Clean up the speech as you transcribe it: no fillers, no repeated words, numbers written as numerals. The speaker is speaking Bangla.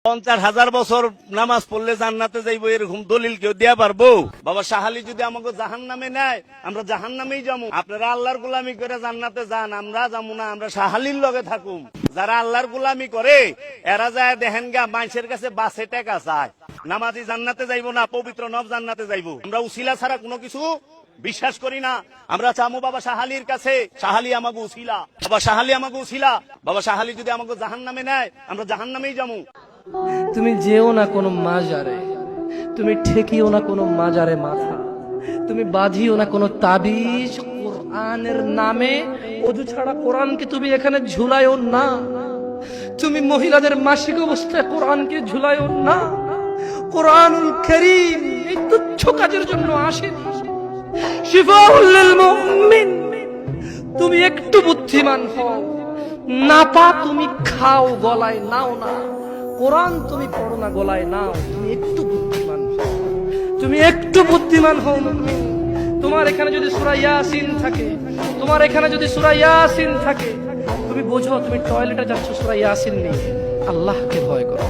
50,000 বছর নামাজ পড়লে জান্নাতে যাইবো এরকম দলিল কেউ দেয়া পারবো? বাবা শাহালি যদি আমাকে জাহান্নামে নেয়, আমরা জাহান্নামেই যাবো। আপনারা আল্লাহর গোলামি করে জান্নাতে যান, আমরা যাবো না, আমরা শাহালির লগে থাকুম। যারা আল্লাহর গোলামি করে এরা যায় দেখেন গা মানুষের কাছে বাসে টাকা চায়। নামাজি জান্নাতে যাইবো না, পবিত্র নব জান্নাতে যাইবো। আমরা উসিলা ছাড়া কোনো কিছু বিশ্বাস করি না। আমরা চামু বাবা শাহালির কাছে, শাহালি আমাকে উসিলা, বাবা শাহালি আমাকে উসিলা। বাবা শাহালি যদি আমাকে জাহান্নামে নেয়, আমরা জাহান্নামেই যাবো। তুমি যেও না কোনো মাজারে, তুমি ঠেকিও না কোনো মাজারে মাথা, তুমি বাঁধিও না কোনো তাবিজ। কোরআনের নামে ওযু ছাড়া কোরআনকে তুমি এখানে ঝুলাইও না। তুমি মহিলাদের মাসিক অবস্থায় কোরআনকে ঝুলাইও না। কোরআনুল কারীম এই তুচ্ছ কাজের জন্য আসেনি, শিফাউল লিল মুমিন। তুমি একটু বুদ্ধিমান হও, নাপা তুমি খাও, গলায় নাও না। কোরআন তুমি পড়ো না, গলায় নাও। তুমি একটু বুদ্ধিমান হও, তুমি একটু বুদ্ধিমান হও মুমিন। তোমার এখানে যদি সূরা ইয়াসিন থাকে, তোমার এখানে যদি সূরা ইয়াসিন থাকে, তুমি বোঝো তুমি টয়লেটে যাচ্ছ সূরা ইয়াসিন নিয়ে। আল্লাহকে ভয় করো।